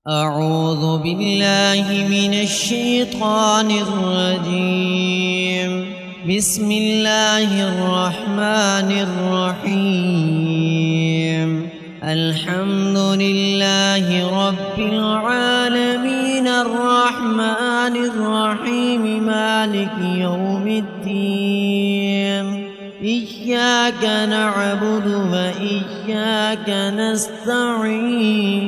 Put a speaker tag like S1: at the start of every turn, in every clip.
S1: أعوذ بالله من الشيطان الرجيم. بسم الله الرحمن الرحيم. الحمد لله رب العالمين الرحمن الرحيم مالك يوم الدين. إياك نعبد وإياك نستعين.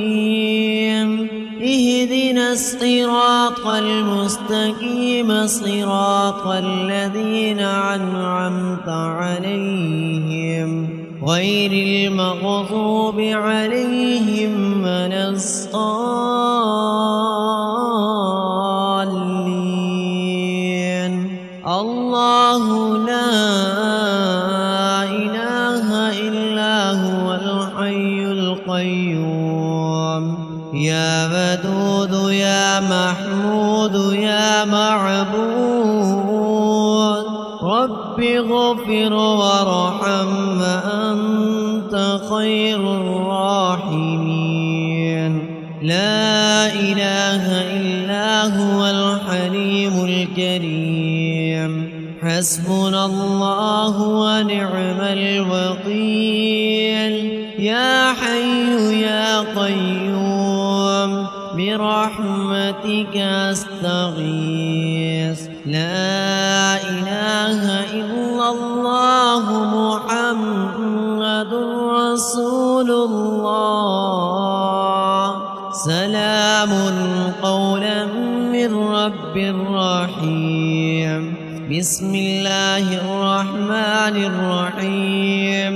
S1: اهدنا الصراط المستقيم صراط الذين أنعمت عليهم غير المغضوب عليهم ولا الضالين. الله لا إله إلا هو الحي القيوم. يا ودود يا محمود يا معبود رب اغفر وارحم وأنت خير الراحمين. لا إله إلا هو الحليم الكريم. حسبنا الله ونعم الوكيل. يا حي يا قيوم برحمتك أستغيث. لا إله إلا الله محمد رسول الله. سلام قولا من رب رحيم. بسم الله الرحمن الرحيم.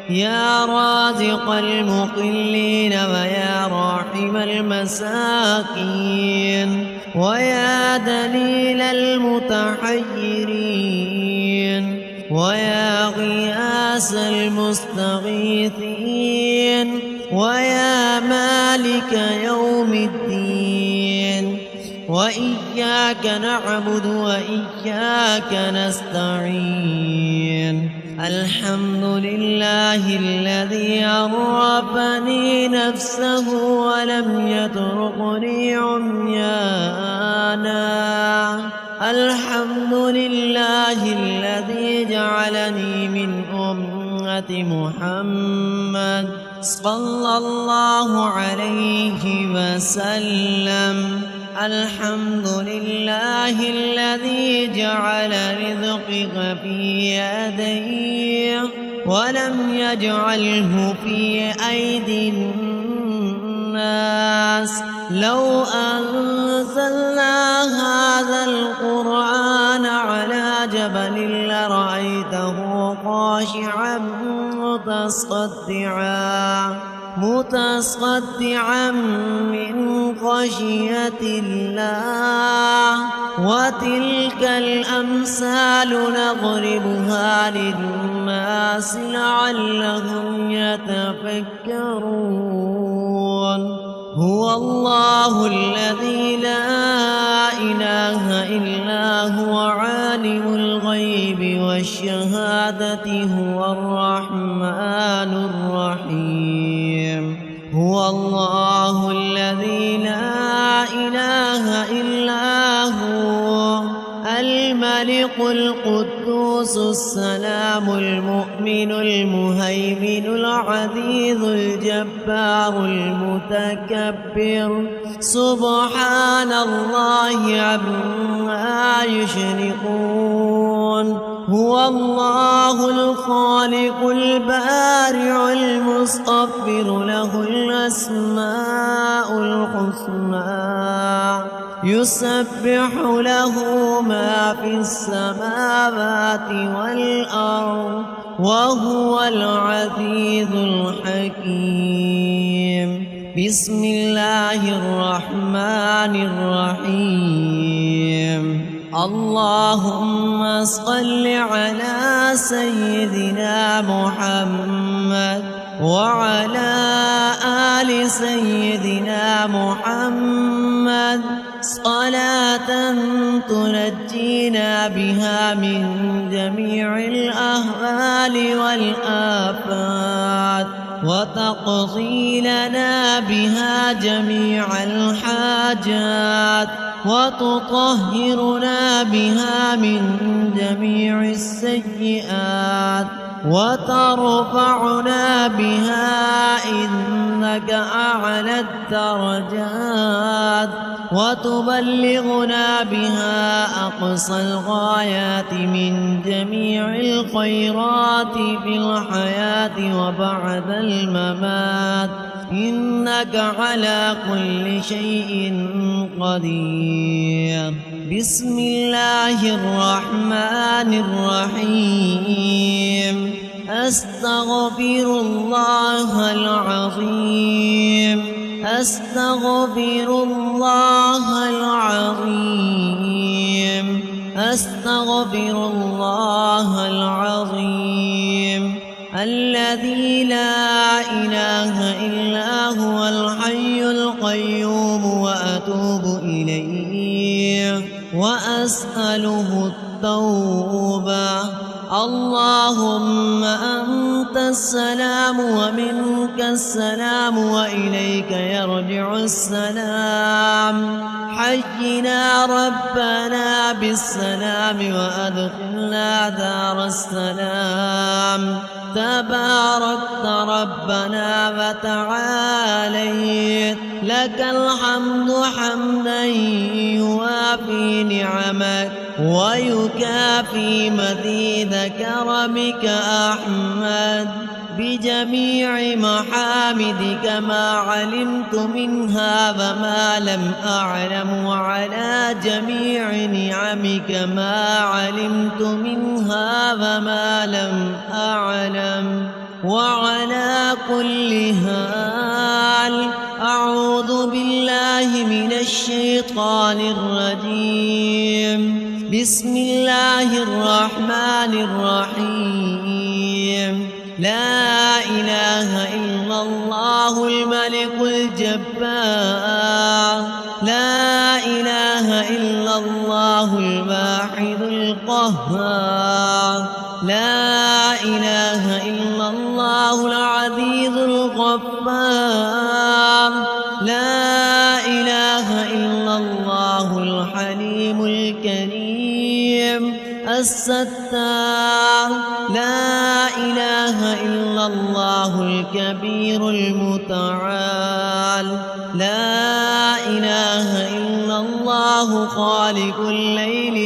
S1: يا رازق المقلين ويا راحم المساكين ويا دليل المتحيرين ويا غياث المستغيثين ويا مالك يوم الدين. وإياك نعبد وإياك نستعين. الحمد لله الذي عرفني نفسه ولم يتركني عميانا. الحمد لله الذي جعلني من أمة محمد صلى الله عليه وسلم. الحمد لله الذي جعل رزقك في يدي ولم يجعله في أيدي الناس. لو أنزلنا هذا القرآن على جبل لرأيته خاشعا متصدعا من خشية الله. وتلك الأمثال نضربها للناس لعلهم يتفكرون. هو الله الذي لا إله إلا هو عالم الغيب والشهادة هو الرحمن الرحيم. هو الله الذي لا إله إلا هو الملك القدوس السلام المؤمن المهيمن العزيز الجبار المتكبر. سبحان الله عما يشركون. هو الله الخالق البارع المصطفر له الأسماء الحسنى. يسبح له ما في السماوات والأرض وهو العزيز الحكيم. بسم الله الرحمن الرحيم. اللهم صل على سيدنا محمد وعلى آل سيدنا محمد صلاة تنجينا بها من جميع الأهوال والآفات وتقضي لنا بها جميع الحاجات وتطهرنا بها من جميع السيئات وترفعنا بها إنك أعلى الدرجات وتبلغنا بها أقصى الغايات من جميع الخيرات في الحياة وبعد الممات إنك على كل شيء قدير. بسم الله الرحمن الرحيم. أستغفر الله العظيم. أستغفر الله العظيم. أستغفر الله العظيم الذي لا إله إلا هو الحي القيوم وأتوب إليه وأسأله التوبة. اللهم أنت السلام ومنك السلام وإليك يرجع السلام. حينا ربنا بالسلام وأدخلنا دار السلام. تباركت ربنا وتعاليت لك الحمد حمدا يوافي نعمك ويكافي مزيد كرمك أحمد بجميع محامدك ما علمت منها وما لم أعلم وعلى جميع نعمك ما علمت منها وما لم أعلم وعلى كل حال. أعوذ بالله من الشيطان الرجيم. بسم الله الرحمن الرحيم. لا إله إلا الله الملك الجبار. لا إله إلا الله الواحد القهار. لا إله إلا الله العزيز الغفار. لا إله إلا الله الحليم الكريم الستار. لا إله إلا الله الكبير المتعال. لا إله إلا الله خالق الليل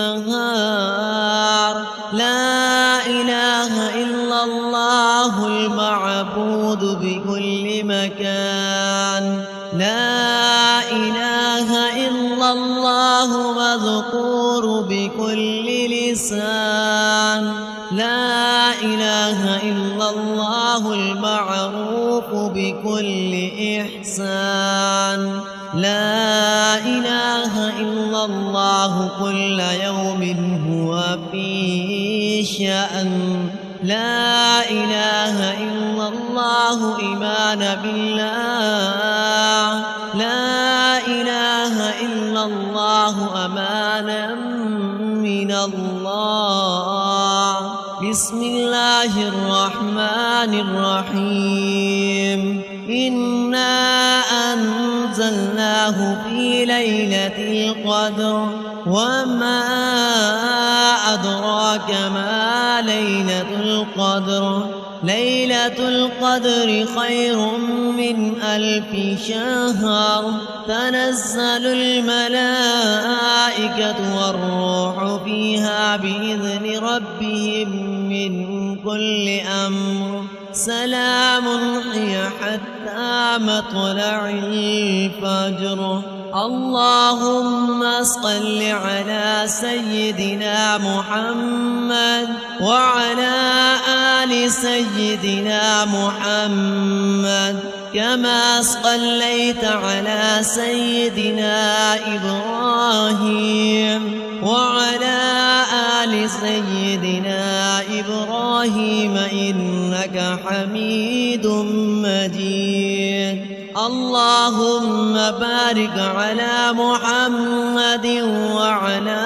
S1: والنهار. لا إله إلا الله المعبود بكل مكان. لا إله إلا الله مذكور بكل لسان. لا إله إلا الله المعروف بكل إحسان. لا إله إلا الله كل يوم هو في شأن. لا إله إلا الله إيمان بالله. لا إله إلا الله أمانا من الله. بسم الله الرحمن الرحيم. إنا أنزلناه في ليلة القدر وما أدراك ما ليلة القدر. ليلة القدر خير من 1000 شهر. تنزل الملائكة والروح فيها بإذن ربهم من كل أمر. سلام هي حتى مطلع الفجر. اللهم صل على سيدنا محمد وعلى آل سيدنا محمد كما صليت على سيدنا إبراهيم وعلى آل سيدنا إبراهيم إنك حميد مجيد. اللهم بارك على محمد وعلى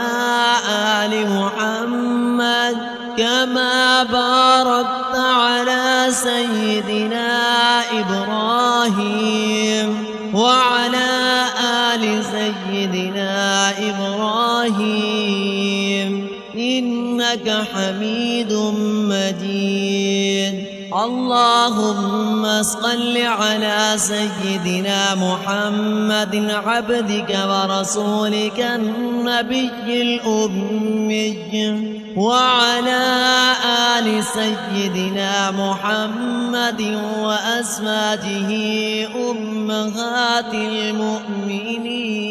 S1: آل محمد كما باركت على سيدنا إبراهيم وعلى آل سيدنا إبراهيم إنك حميد مجيد. اللهم صل على سيدنا محمد عبدك ورسولك النبي الأمي وعلى آل سيدنا محمد وأزواجه أمهات المؤمنين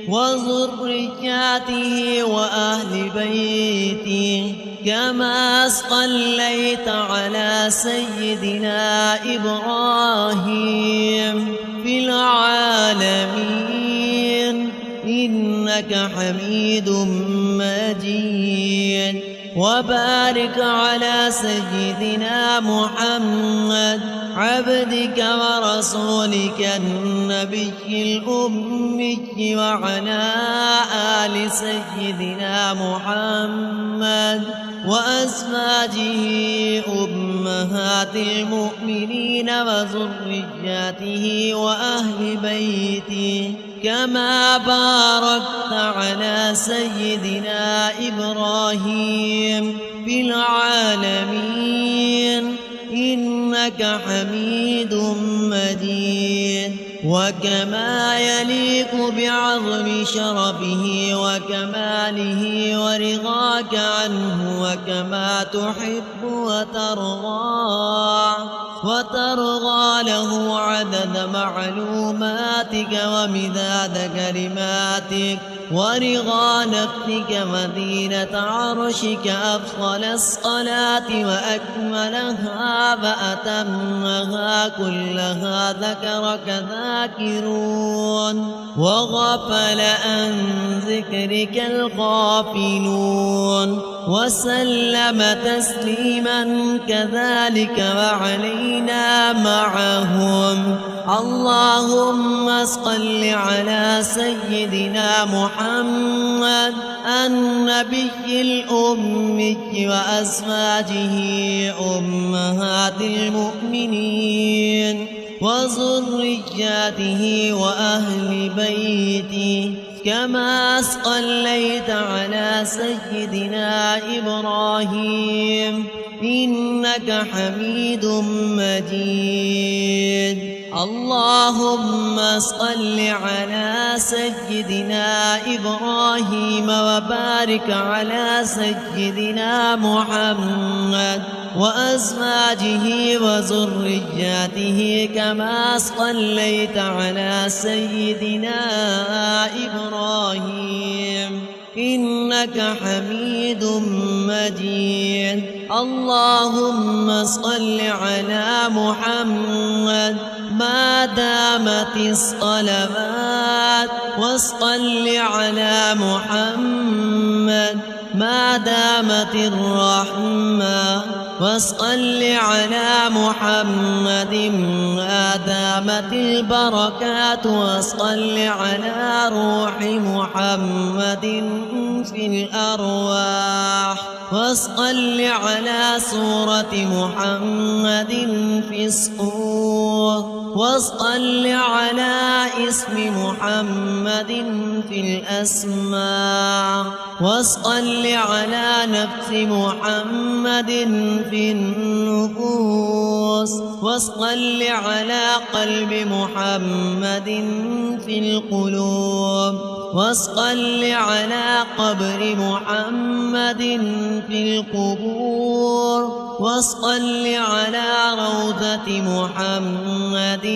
S1: وذرياته وأهل بيته كما صليت على سيدنا إبراهيم في العالمين إنك حميد مجيد. وبارك على سيدنا محمد عبدك ورسولك النبي الأمي وعلى آل سيدنا محمد وأزواجه أمهات المؤمنين وذرياته وأهل بيته كما باركت على سيدنا إبراهيم في العالمين إنك حميد مجيد. وكما يليق بعظم شرفه وكماله ورضاك عنه وكما تحب وترضى له عدد معلوماتك ومداد كلماتك ورضا نفسك وزينة عرشك أفضل الصلاة وأكملها فأتمها كلها ذكرك ذاكرون وغفل عن ذكرك الغافلون وسلم تسليما كذلك وعلينا معهم. اللهم صل على سيدنا محمد النبي الأمي وأزواجه أمهات المؤمنين وذرياته وأهل بيته كما صليت على سيدنا إبراهيم إنك حميد مجيد. اللهم صل على سيدنا إبراهيم وبارك على سيدنا محمد وأزواجه وذرياته كما صليت على سيدنا إبراهيم إنك حميد مجيد. اللهم صل على محمد ما دامت الصلوات وصل على محمد ما دامت الرحمة وصل على محمد ما دامت البركات وصل على روح محمد في الأرواح وصل على سورة محمد في الصور وصل على اسم محمد في الأسماء وصل على نفس محمد في النفوس وصل على قلب محمد في القلوب وصل على قبر محمد في القبور وصل على روضة محمد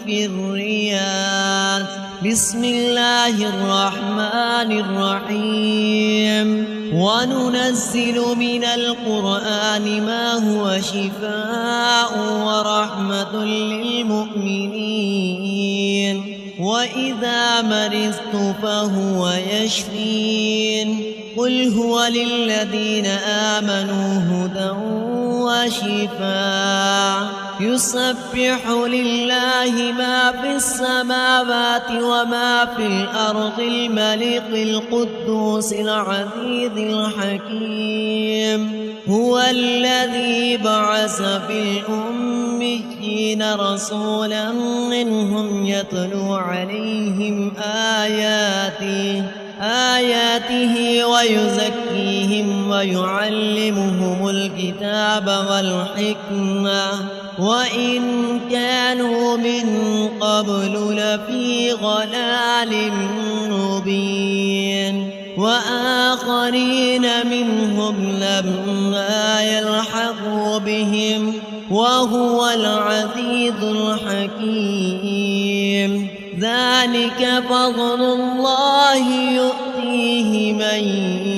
S1: في الرياض. بسم الله الرحمن الرحيم. وننزل من القرآن ما هو شفاء ورحمة للمؤمنين وإذا مرضت فهو يشفين. قل هو للذين آمنوا هدى وشفاء يسبح لله ما في السماوات وما في الأرض الملك القدوس العزيز الحكيم هو الذي بعث في الأميين رسولا منهم يتلو عليهم آياته ويزكيهم ويعلمهم الكتاب والحكمة وإن كانوا من قبل لفي ضلال مبين وآخرين منهم لما يلحقوا بهم وهو العزيز الحكيم ذلك فضل الله يؤتيه من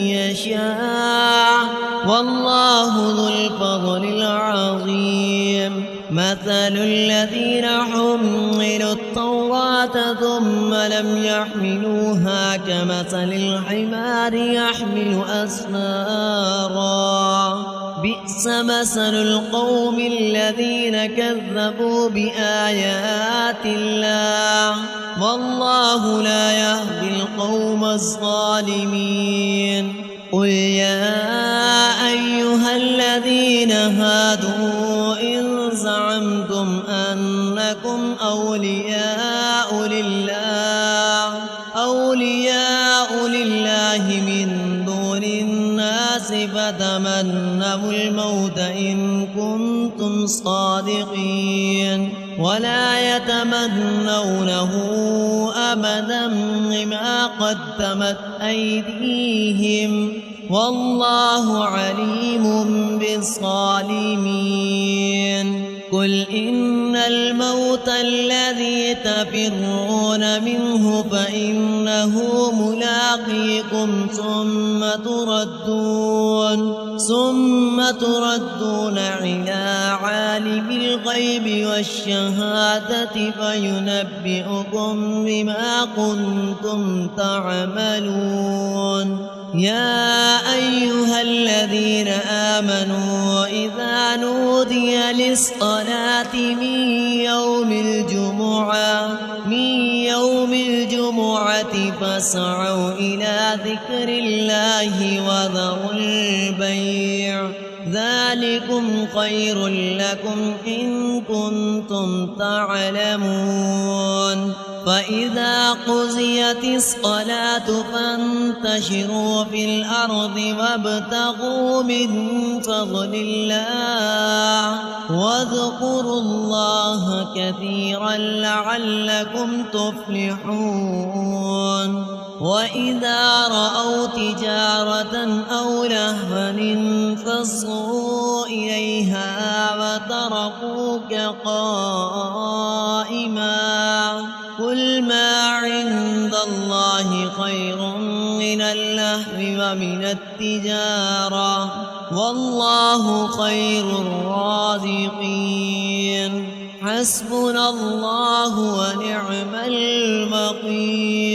S1: يشاء والله ذو الفضل العظيم مثل الذين حملوا التوراة ثم لم يحملوها كمثل الحمار يحمل أسفارا بئس مثل القوم الذين كذبوا بآيات الله والله لا يهدي القوم الظالمين قل يا أيها الذين هادوا إن زعمتم أنكم أولياء لله من دون الناس فتمنوا الموت إن كنتم صادقين ولا يتمنونه أبدا بما قدمت أيديهم والله عليم بالظالمين قل إن الموت الذي تفرون منه فإنه ملاقيكم ثم تردون إلى عالم الغيب والشهادة فينبئكم بما كنتم تعملون يا أيها الذين آمنوا إذا نودي للصلاة من يوم الجمعة فاسعوا إلى ذكر الله وذروا البيع ذلكم خير لكم إن كنتم تعلمون فإذا قضيت الصلاة فانتشروا في الأرض وابتغوا من فضل الله واذكروا الله كثيرا لعلكم تفلحون وإذا رأوا تجارة أو لهوا انفضوا إليها وتركوك قائما قل ما عند الله خير من اللهو ومن التجارة والله خير الرازقين حسبنا الله ونعم الوكيل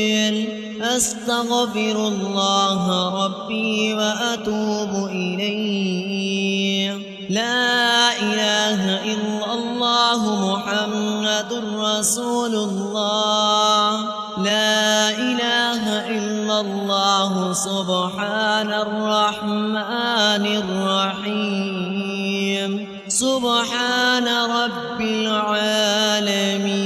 S1: أستغفر الله ربي وأتوب إليه لا إله إلا الله محمد رسول الله لا إله إلا الله سبحان الرحمن الرحيم سبحان رب العالمين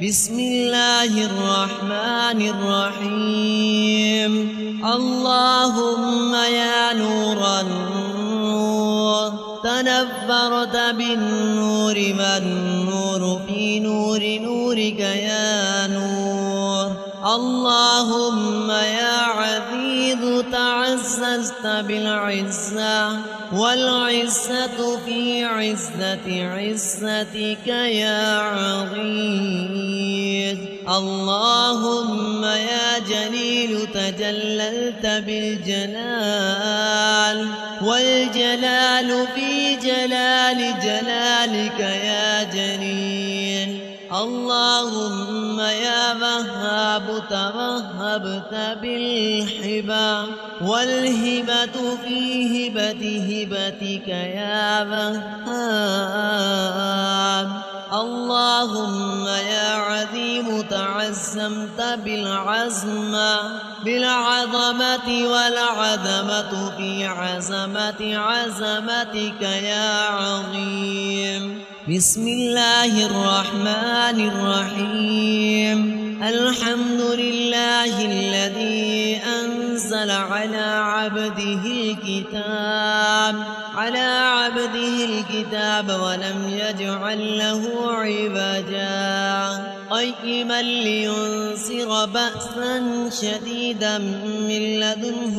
S1: بسم الله الرحمن الرحيم اللهم يا نور النور تنفرت بالنور والنور في نور نورك يا نور اللهم يا عزيز تعززت بالعزة والعزة في عزة عزتك يا عظيم اللهم يا جليل تجللت بالجلال والجلال في جلال جلالك يا جليل اللهم يا وهاب توهبت بالحبا والهبة في هبتك يا وهاب. اللهم يا عظيم تعزمت بالعظمة والعظمة في عظمتك يا عظيم. بسم الله الرحمن الرحيم. الحمد لله الذي أنزل على عبده الكتاب ولم يجعل له عوجا قيما لينذر بأسا شديدا من لدنه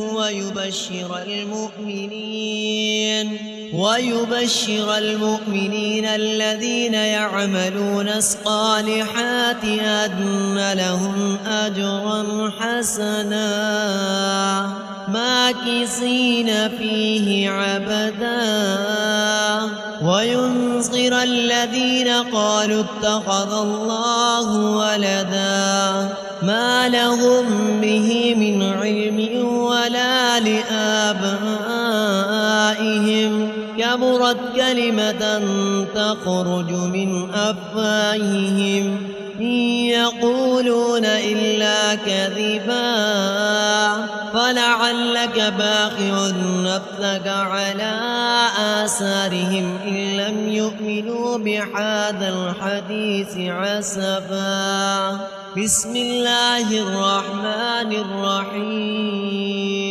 S1: ويبشر المؤمنين الذين يعملون الصالحات أن لهم أجرا حسنا ماكثين فيه عبدا وينذر الذين قالوا اتخذ الله ولدا ما لهم به من علم ولا لآبائهم كبرت كلمة تخرج من أفواههم إن يقولون إلا كذبا فلعلك باخع نفسك على آثارهم إن لم يؤمنوا بهذا الحديث عسفا. بسم الله الرحمن الرحيم.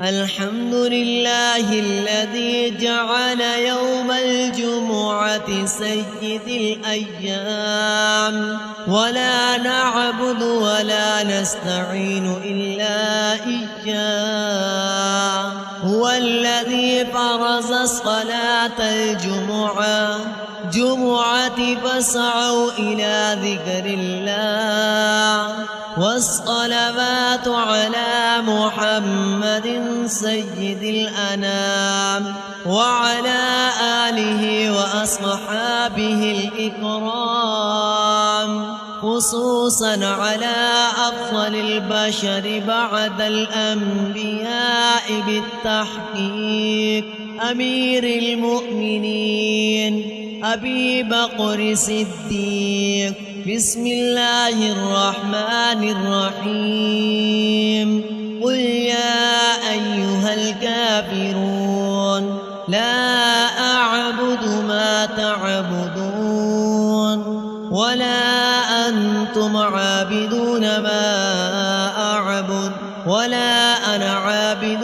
S1: الحمد لله الذي جعل يوم الجمعة سيد الأيام ولا نعبد ولا نستعين إلا إياه. هو الذي فرض صلاة الجمعة فاسعوا إلى ذكر الله والصلوات على محمد سيد الأنام وعلى آله وأصحابه الإكرام خصوصا على أفضل البشر بعد الأنبياء بالتحقيق أمير المؤمنين أبي بكر الصديق. بسم الله الرحمن الرحيم. قل يا أيها الكافرون لا أعبد ما تعبدون ولا أنتم عابدون ما أعبد ولا أنا عابد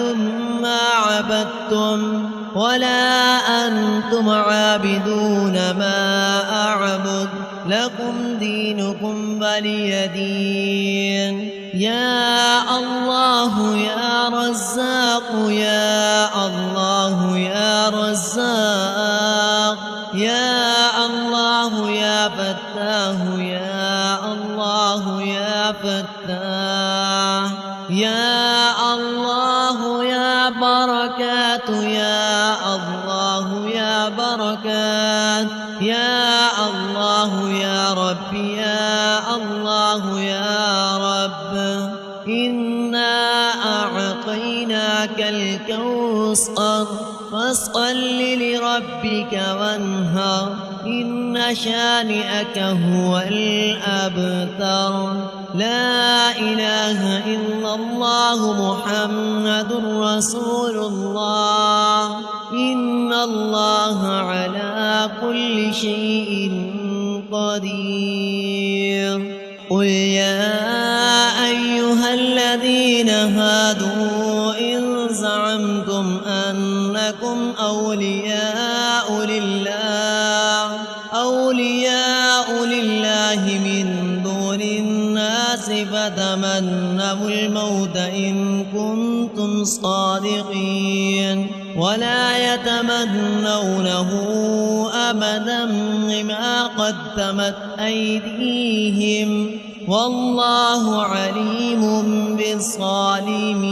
S1: ما عبدتم ولا أنتم عابدون ما أعبد لكم دينكم ولي دين. يا الله يا رزاق يا الله يا رزاق يا الله يا فتاه يا الله يا فتاه يا الله يا بركات يا الله يا بركات يا الله يا رب يا الله يا رب. إنا أعطيناك الكوثر فاصل لربك وانهر إن شانئك هو الأبتر. لا إله إلا الله محمد رسول الله. إن الله على كل شيء قدير. قل يا أيها الذين هادوا إن زعمتم أنكم أولياء لله من دون الناس فتمنوا الموت إن كنتم صادقين ولا يتمنونه أبدا بما قدمت أيديهم والله عليم بالظالمين.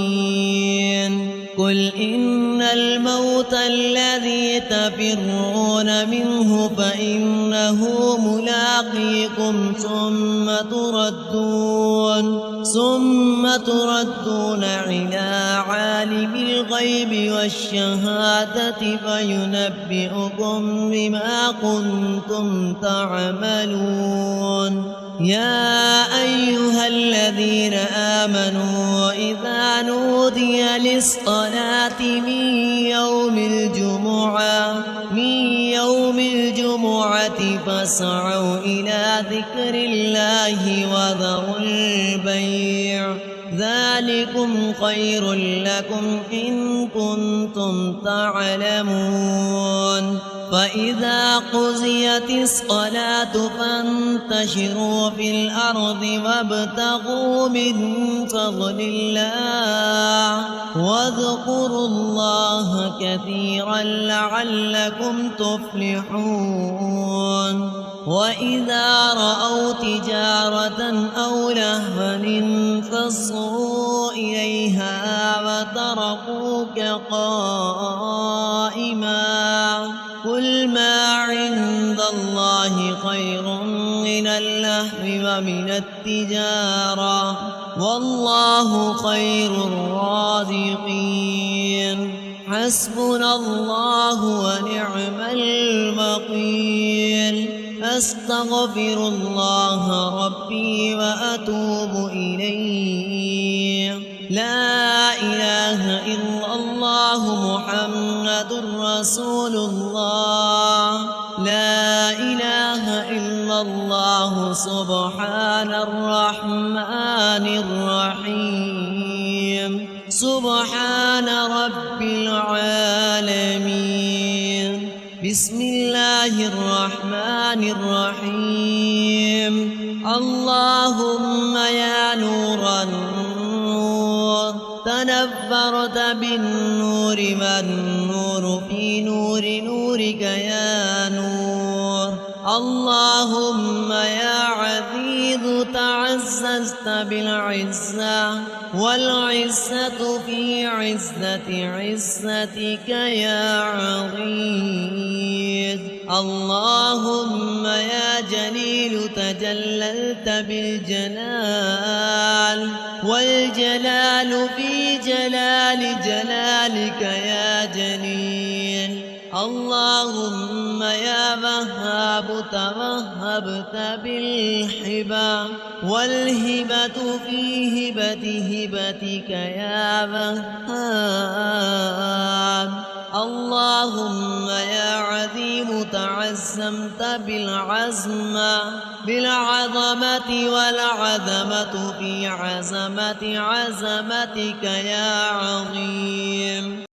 S1: قل إن الموت الذي تفرون منه فإنه ملاقيكم ثم تردون إلى عالم الغيب والشهادة فينبئكم بما كنتم تعملون. يا أيها الذين آمنوا إذا نودي للصلاة من يوم الجمعة فاسعوا إلى ذكر الله وذروا البيع ذلكم خير لكم إن كنتم تعلمون. فإذا قضيت الصلاة فانتشروا في الأرض وابتغوا من فضل الله واذكروا الله كثيرا لعلكم تفلحون. وإذا رأوا تجارة أو لهوا انفضوا إليها وتركوك قائما قل ما عند الله خير من اللهو ومن التجارة والله خير الرازقين. حسبنا الله ونعم الوكيل. أستغفر الله ربي وأتوب إليه. لا إله إلا الله محمد رسول الله. لا إله إلا الله سبحان الرحمن الرحيم. سبحان رب العالمين. بسم الله الرحمن الرحيم. اللهم يا نور النور تنفرت بالنور والنور في نورك يا نور. اللهم يا عزيز تعززت بالعزة والعزة في عزتك يا عظيم. اللهم يا جليل تجللت بالجلال والجلال في جلالك يا جليل. اللهم يا وهاب توهبت بالحبا والهبة في هبتك يا وهاب. اللهم يا عظيم تعزمت بالعظمة والعظمة في عظمتك يا عظيم.